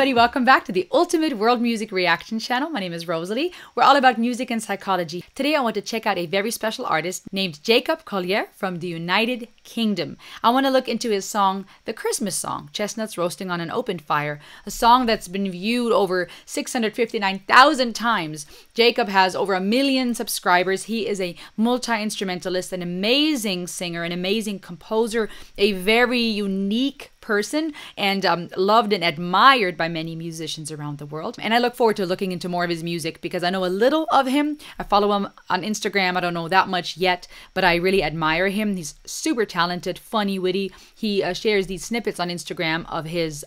everybody, welcome back to the Ultimate World Music Reaction channel. My name is Rosalie. We're all about music and psychology. Today I want to check out a very special artist named Jacob Collier from the United Kingdom. I want to look into his song, the Christmas song, Chestnuts Roasting on an Open Fire, a song that's been viewed over 659,000 times. Jacob has over 1 million subscribers. He is a multi-instrumentalist, an amazing singer, an amazing composer, a very unique person, and loved and admired by many musicians around the world. And I look forward to looking into more of his music because I know a little of him. I follow him on Instagram. I don't know that much yet, but I really admire him. He's super talented, funny, witty. He shares these snippets on Instagram of his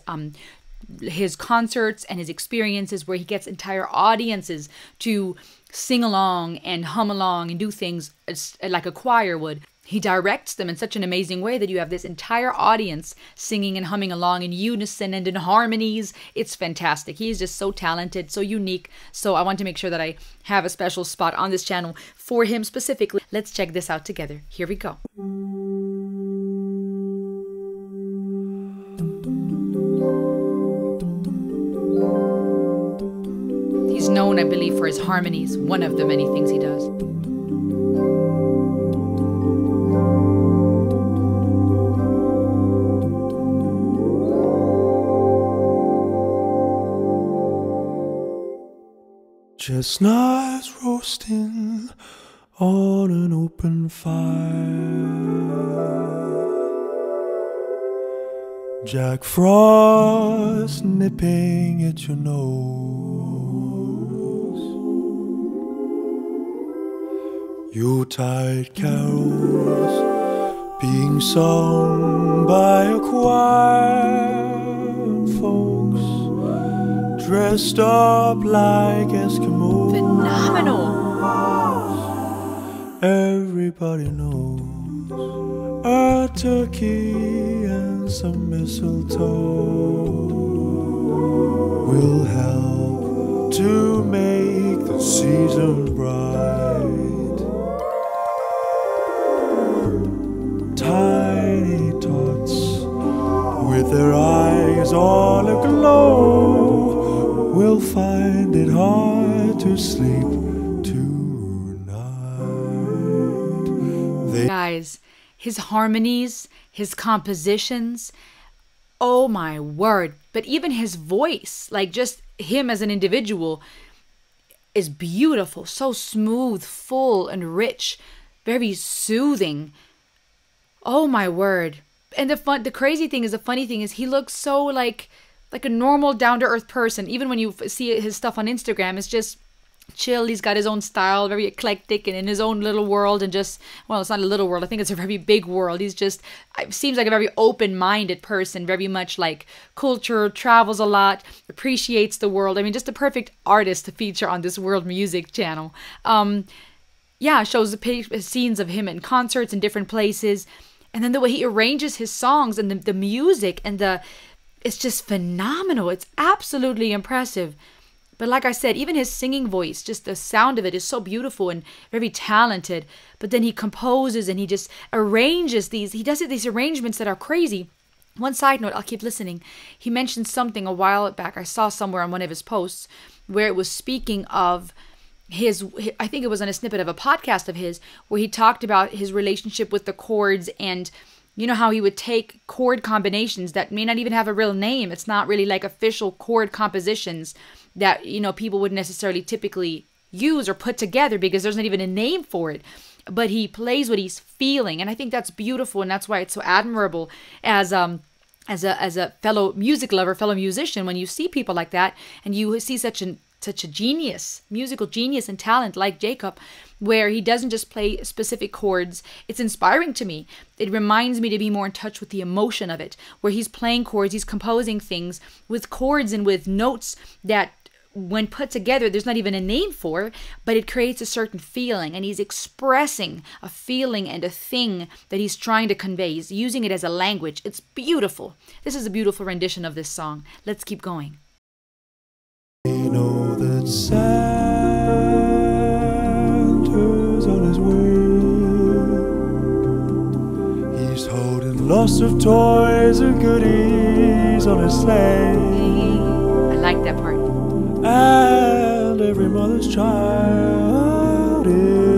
concerts and his experiences where he gets entire audiences to sing along and hum along and do things like a choir would. He directs them in such an amazing way that you have this entire audience singing and humming along in unison and in harmonies. It's fantastic. He's just so talented, so unique. So I want to make sure that I have a special spot on this channel for him specifically. Let's check this out together. Here we go. He's known, I believe, for his harmonies. One of the many things he does. Chestnuts roasting on an open fire, Jack Frost nipping at your nose, Yuletide carols being sung by a choir, folks dressed up like Eskimos. Phenomenal. Everybody knows a turkey and some mistletoe will help to make the season bright. Tiny tots with their eyes all aglow will find it hard to sleep tonight. Guys, his harmonies, his compositions, oh my word. But even his voice, like just him as an individual, is beautiful. So smooth, full, and rich. Very soothing. Oh my word. And the crazy thing is, the funny thing is, he looks so like a normal down-to-earth person. Even when you see his stuff on Instagram, it's just chill. He's got his own style, very eclectic and in his own little world, and just, well, it's not a little world, I think it's a very big world. He's just, seems like a very open-minded person, very much like culture, travels a lot, appreciates the world. I mean, just the perfect artist to feature on this world music channel. Yeah, shows the scenes of him in concerts in different places, and then the way he arranges his songs and the music and it's just phenomenal. It's absolutely impressive. But like I said, even his singing voice, just the sound of it is so beautiful and very talented. But then he composes and he just arranges these arrangements that are crazy. One side note, I'll keep listening. He mentioned something a while back. I saw somewhere on one of his posts where it was speaking of I think it was on a snippet of a podcast of his, where he talked about his relationship with the chords, and you know how he would take chord combinations that may not even have a real name. It's not really like official chord compositions that, you know, people would necessarily typically use or put together because there's not even a name for it. But he plays what he's feeling, and I think that's beautiful, and that's why it's so admirable as a fellow music lover, fellow musician, when you see people like that and you see such a genius, musical genius and talent like Jacob, where he doesn't just play specific chords. It's inspiring to me. It reminds me to be more in touch with the emotion of it, where he's playing chords, he's composing things with chords and with notes that when put together, there's not even a name for, but it creates a certain feeling, and he's expressing a feeling and a thing that he's trying to convey. He's using it as a language. It's beautiful. This is a beautiful rendition of this song. Let's keep going. You know that Santa's on his way. He's holding lots of toys and goodies on his sleigh. I mother's child.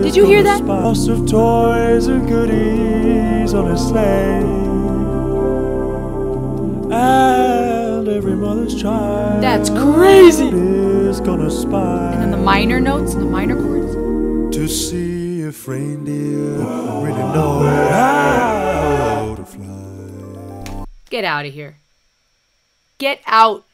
Did you hear that? Lots of toys and goodies on his sleigh, and every mother's child. That's crazy. Is gonna spy. And then the minor notes and the minor chords. To see if reindeer really know how to fly. Get out of here. Get out.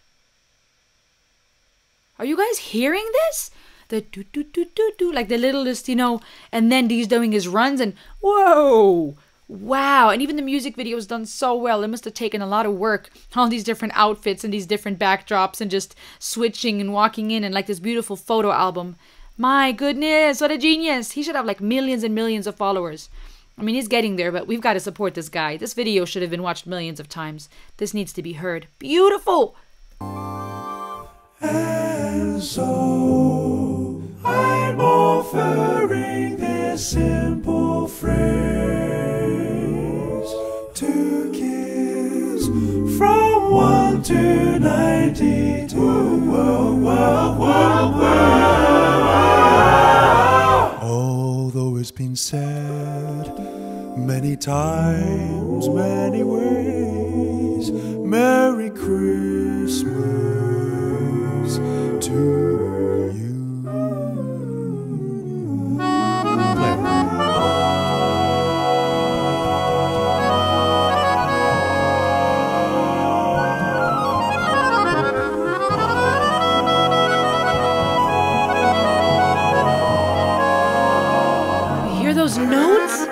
Are you guys hearing this? The do do do do do, like the littlest, and then he's doing his runs and whoa, wow. And even the music video is done so well. It must have taken a lot of work. All these different outfits and these different backdrops and just switching and walking in and like this beautiful photo album. My goodness, what a genius. He should have like millions and millions of followers. I mean, he's getting there, but we've got to support this guy. This video should have been watched millions of times. This needs to be heard. Beautiful. And so I'm offering this simple phrase to kids from 1 to 92. Although it's been said many times, many ways, Merry Christmas to you. You hear those notes?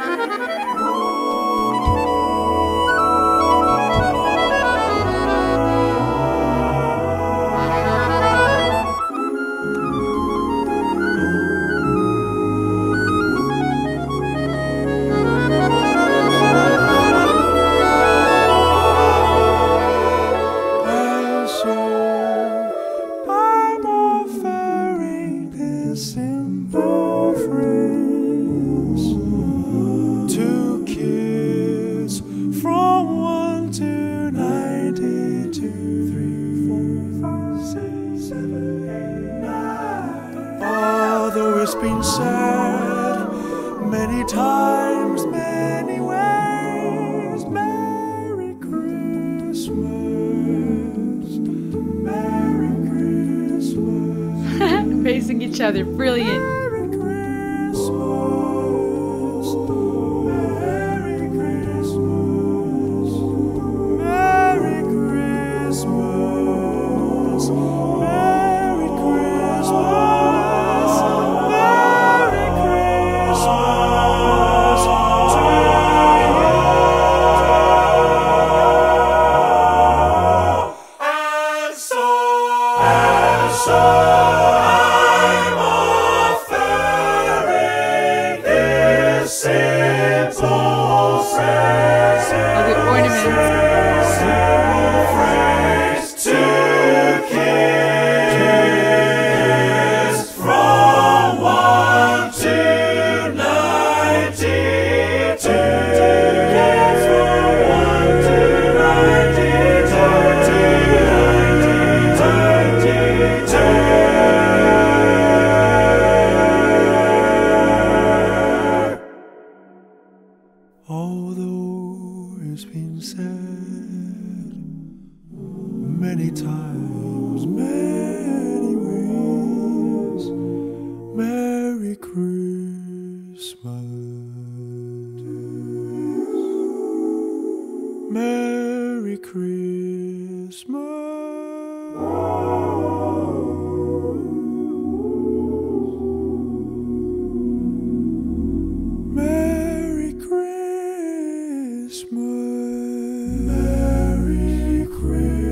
And so I'm offering this simple phrase to kids from 1 to 92. 3, 4, 5, 6, 7, 8, 9. Although it's been said many times, many ways, Merry Christmas, Merry Christmas. Facing each other. Brilliant. Merry Christmas, Merry Christmas, Merry Christmas, Merry Christmas, Merry Christmas to you. And so I'm offering this simple phrase. Oh, the ornaments. Simple phrase to kids from 1 to 92. Kids from 1 to 92. Although it's been said many times, many ways, Merry Christmas, Merry Christmas, Merry Christmas, Merry Christmas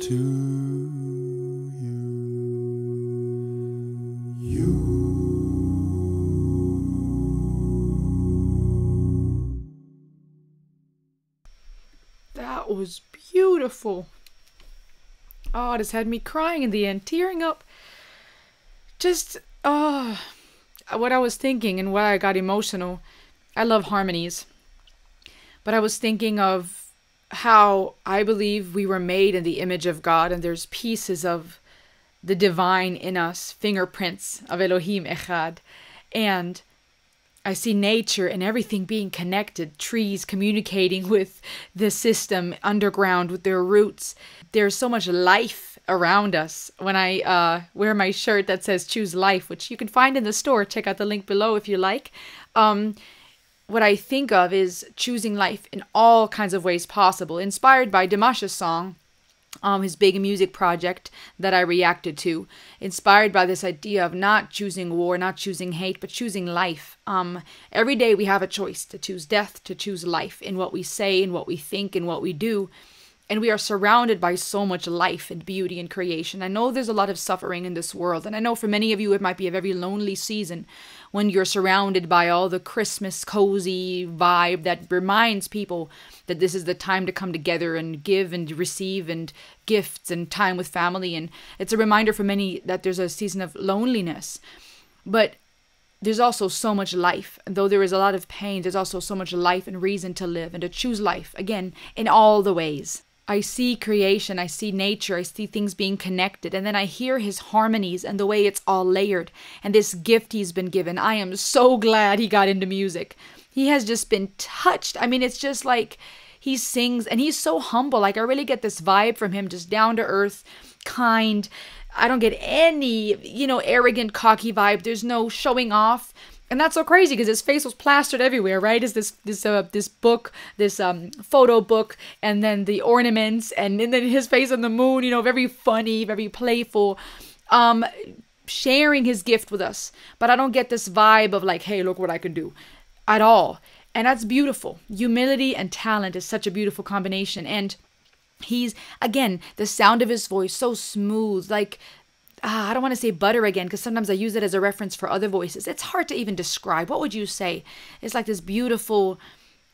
to you. That was beautiful. Oh, this had me crying in the end, tearing up. Just, what I was thinking and why I got emotional. I love harmonies. But I was thinking of how I believe we were made in the image of God, and there's pieces of the divine in us, fingerprints of Elohim Echad. And I see nature and everything being connected, trees communicating with the system underground with their roots. There's so much life around us. When I wear my shirt that says Choose Life, which you can find in the store, check out the link below if you like. What I think of is choosing life in all kinds of ways possible, inspired by Dimash's song, his big music project that I reacted to, inspired by this idea of not choosing war, not choosing hate, but choosing life. Every day we have a choice to choose death, to choose life in what we say, in what we think, in what we do. And we are surrounded by so much life and beauty and creation. I know there's a lot of suffering in this world. And I know for many of you, it might be a very lonely season when you're surrounded by all the Christmas cozy vibe that reminds people that this is the time to come together and give and receive and gifts and time with family. And it's a reminder for many that there's a season of loneliness. But there's also so much life. And though there is a lot of pain, there's also so much life and reason to live and to choose life, again, in all the ways. I see creation, I see nature, I see things being connected, and then I hear his harmonies and the way it's all layered, and this gift he's been given. I am so glad he got into music. He has just been touched. I mean, it's just like he sings, and he's so humble. Like, I really get this vibe from him, just down to earth, kind. I don't get any, arrogant, cocky vibe. There's no showing off. And that's so crazy because his face was plastered everywhere, right? Is this book, this photo book, and then the ornaments, and then his face on the moon, very funny, very playful, sharing his gift with us. But I don't get this vibe of like, hey, look what I can do at all. And that's beautiful. Humility and talent is such a beautiful combination. And he's, again, the sound of his voice, so smooth, like, I don't want to say butter again because sometimes I use it as a reference for other voices. It's hard to even describe. What would you say? It's like this beautiful,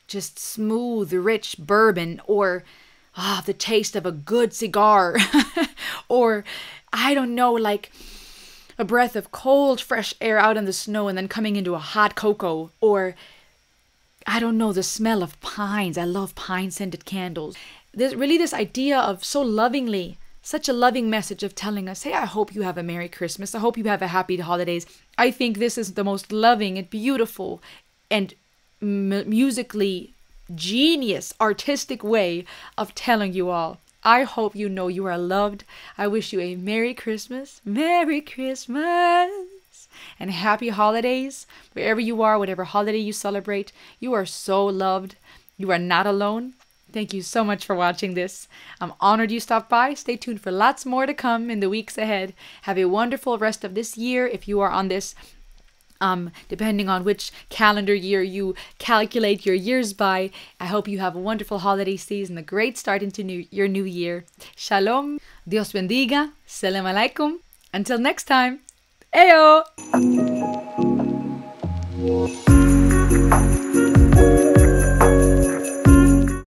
just smooth, rich bourbon, or the taste of a good cigar, or I don't know, like a breath of cold, fresh air out in the snow and then coming into a hot cocoa, or I don't know, the smell of pines. I love pine-scented candles. There's really this idea of so lovingly, such a loving message of telling us, hey, I hope you have a Merry Christmas. I hope you have a happy holidays. I think this is the most loving and beautiful and musically genius, artistic way of telling you all. I hope you know you are loved. I wish you a Merry Christmas, and happy holidays. Wherever you are, whatever holiday you celebrate, you are so loved. You are not alone. Thank you so much for watching this. I'm honored you stopped by. Stay tuned for lots more to come in the weeks ahead. Have a wonderful rest of this year if you are on this, depending on which calendar year you calculate your years by. I hope you have a wonderful holiday season, a great start into your new year. Shalom. Dios bendiga. Salam alaikum. Until next time. Ayo!